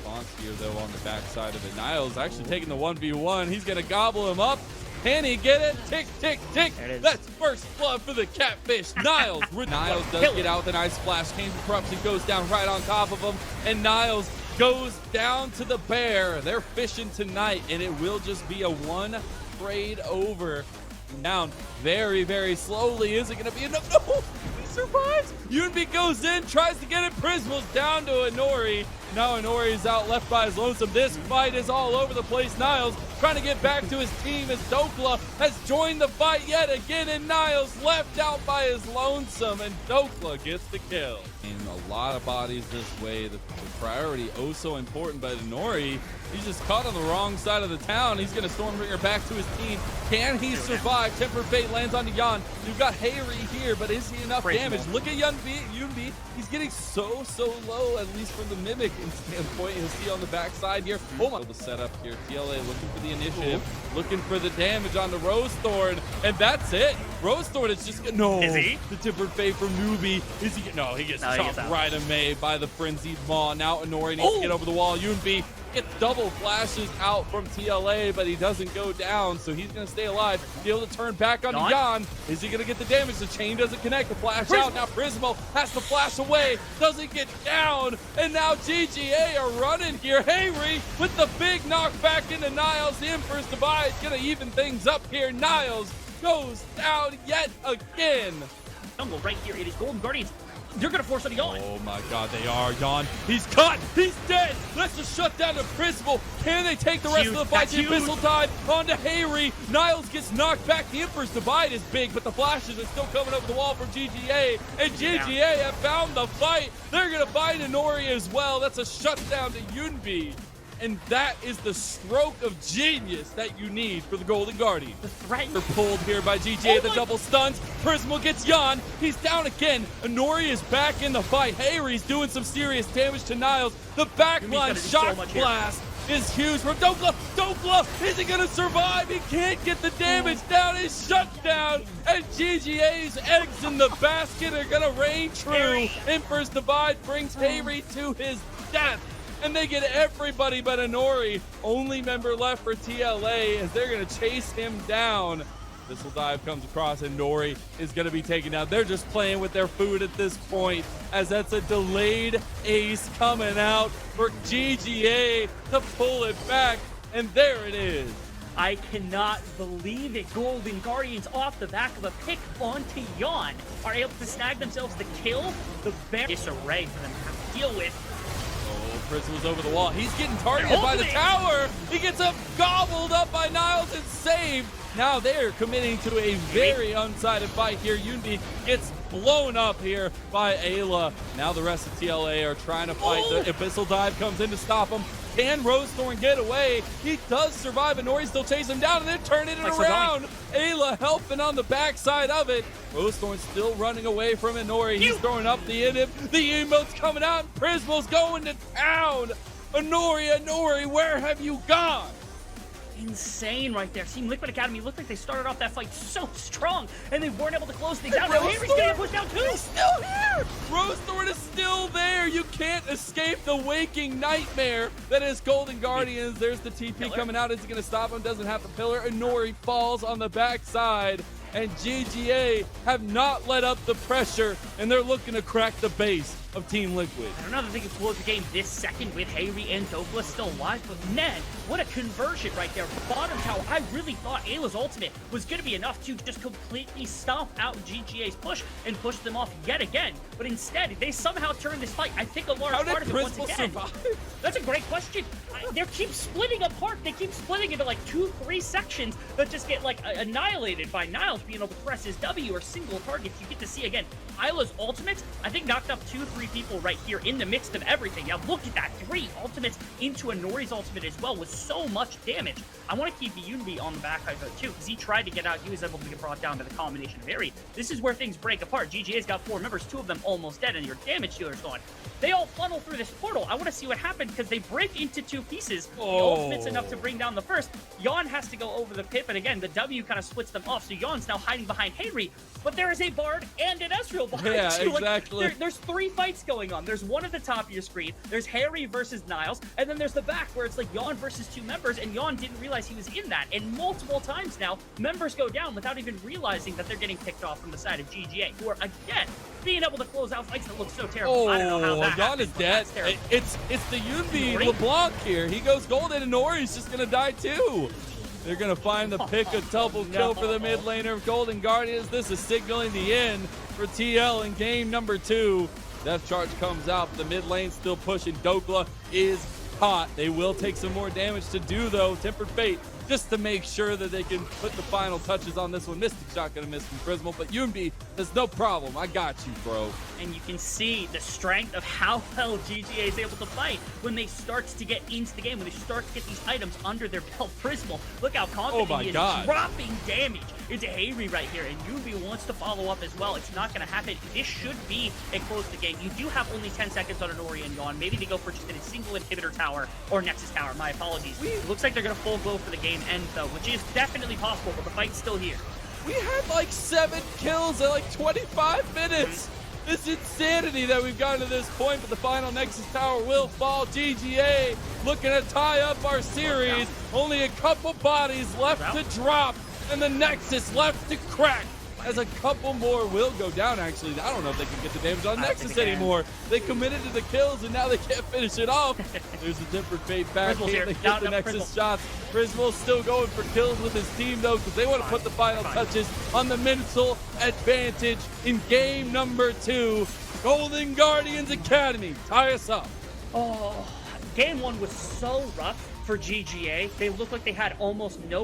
response here, though, on the backside of it. Niles actually taking the 1v1. He's going to gobble him up. Can he get it? Tick, tick, tick. That's first blood for the catfish. Niles. Niles does get out with an ice splash. Kane Corruption goes down right on top of him. And Niles goes down to the bear. They're fishing tonight, and it will just be a one trade over. Down very, very slowly. Is it going to be enough? No, he survives. Yunbi goes in, tries to get it. Prismal's down to Inori. Now Inori's out left by his lonesome. This fight is all over the place. Niles trying to get back to his team as Dokla has joined the fight yet again, and Niles left out by his lonesome, and Dokla gets the kill. And a lot of bodies this way. The priority oh so important, but Inori, he's just caught on the wrong side of the town. He's going to Stormbringer back to his team. Can he survive? Tempered Fate lands on Yan. You've got Hayri here, but is he enough damage? Look at Yunbi. He's getting so low, at least from the Mimic standpoint. He'll see on the backside here. Oh my, the setup here. TLA looking for the initiative, looking for the damage on the Rosethorn, and that's it. Rosethorn is just no. Is he? The Tempered Fate from Newbie. Is he? No, he gets chopped right away by the frenzied maw. Now Inori needs to get over the wall. Yunbi gets double flashes out from TLA, but he doesn't go down, so he's going to stay alive. Be able to turn back on Yan. Is he going to get the damage? The chain doesn't connect. The flash out. Now Prismo has to flash away. Doesn't get down. And now GGA are running here. Hayri with the big knockback into Niles. The Emperor's Divide going to even things up here. Niles goes down yet again. Jungle right here. It is Golden Guardians. They're going to force on Yan. Oh my god, they are. Yan, he's cut. He's dead. Let's just shut down the Prismal. Can they take the rest of the fight? The Abyssal Tide onto Hayri. Niles gets knocked back. The Emperor's Divide is big, but the flashes are still coming up the wall from GGA. And GGA have found the fight. They're going to find Inori as well. That's a shutdown to Yunbi. And that is the stroke of genius that you need for the Golden Guardian. The threat. They're pulled here by GGA. The double stuns. Prismal gets Yan. He's down again. Inori is back in the fight. Hayri's doing some serious damage to Niles. The backline shock blast is huge from Dokla. Dokla, is he going to survive? He can't get the damage down. He's shut down. And GGA's eggs in the basket are going to reign true. Emperor's Divide brings Hayri to his death. And they get everybody but Inori. Only member left for TLA as they're going to chase him down. Missile dive comes across and Inori is going to be taken down. They're just playing with their food at this point as that's a delayed ace coming out for GGA to pull it back. And there it is. I cannot believe it. Golden Guardians off the back of a pick onto Yan are able to snag themselves the kill. The bear disarray for them to have to deal with. Prismal's over the wall. He's getting targeted by the tower. He gets up, gobbled up by Niles and saved. Now they're committing to a very unsided fight here. Yunbi gets blown up here by Ayla. Now the rest of TLA are trying to fight. The Abyssal Dive comes in to stop him. Can Rosethorn get away? He does survive, and Nori still chases him down and then turning it around. Ayla helping on the backside of it. Rosethorn still running away from Inori. He's throwing up the emote. The emote's coming out, and Prismal's going to town. Inori, where have you gone? Insane right there. Team Liquid Academy looked like they started off that fight so strong, and they weren't able to close things out. Now Hayri's getting pushed down too. He's still here. Rosethorn is still there. You can't escape the waking nightmare that is Golden Guardians. There's the TP coming out. Is he going to stop him? Doesn't have the pillar. Inori falls on the backside, and GGA have not let up the pressure, and they're looking to crack the base of Team Liquid. I don't know if they can close the game this second with Hayri and Dokla still alive, but man, what a conversion right there. Bottom tower, I really thought Ayla's ultimate was going to be enough to just completely stomp out GGA's push and push them off yet again. But instead, they somehow turned this fight. I think a large part of it once again. Survive? That's a great question. They keep splitting apart. They keep splitting into like 2-3 sections that just get like annihilated by Niles being able to press his W or single targets. You get to see again, Ayla's ultimate, I think knocked up 2-3 people right here in the midst of everything. Now look at that, 3 ultimates into Inori's ultimate as well with so much damage. I want to keep the Yunbi on the back too, because he tried to get out. He was able to get brought down to the combination of Hayri. This is where things break apart. GGA's got 4 members, 2 of them almost dead, and your damage dealer's gone. They all funnel through this portal. I want to see what happens because they break into 2 pieces. The ultimate's enough to bring down the first. Yawn has to go over the pit, but again, the W kind of splits them off, so Yawn's now hiding behind Hayri. But there is a Bard and an Ezreal behind you. Exactly. Like, there's 3 fights going on. There's one at the top of your screen. There's Harry versus Niles, and then there's the back where it's like Yawn versus 2 members, and Yawn didn't realize he was in that. And multiple times now, members go down without even realizing that they're getting picked off from the side of GGA, who are, again, being able to close out fights that look so terrible. I don't know how that Yawn is dead. It's the Yunbi LeBlanc here. He goes golden, and Nori's just going to die too. They're going to find the pick, a double kill for the mid laner of Golden Guardians. This is signaling the end for TL in game number 2. Death Charge comes out. The mid lane still pushing. Dokla is hot. They will take some more damage to do, though. Tempered Fate, just to make sure that they can put the final touches on this one. Mystic Shot gonna miss from Prismal, but Yunbi, there's no problem. I got you, bro. And you can see the strength of how well GGA is able to fight when they start to get into the game, when they start to get these items under their belt. Prismal, look how confident he is, dropping damage into Hayri right here, and Yunbi wants to follow up as well. It's not going to happen. This should be a close to game. You do have only 10 seconds on an Ori and Yawn. Maybe they go for just a single inhibitor tower, or Nexus tower, my apologies. Looks like they're going to full go for the game end, though, which is definitely possible, but the fight's still here. We had like 7 kills in like 25 minutes. This insanity that we've gotten to this point, but the final Nexus tower will fall. GGA looking to tie up our series. Only a couple bodies left to drop, and the Nexus left to crack. As a couple more will go down, actually. I don't know if they can get the damage on Nexus anymore. They committed to the kills, and now they can't finish it off. There's a Tempered Fate back here. They get the Nexus shots. Prismal's still going for kills with his team, though, because they want to put the final touches on the mental advantage in game number 2. Golden Guardians Academy, tie us up. Oh, game 1 was so rough for GGA. They looked like they had almost no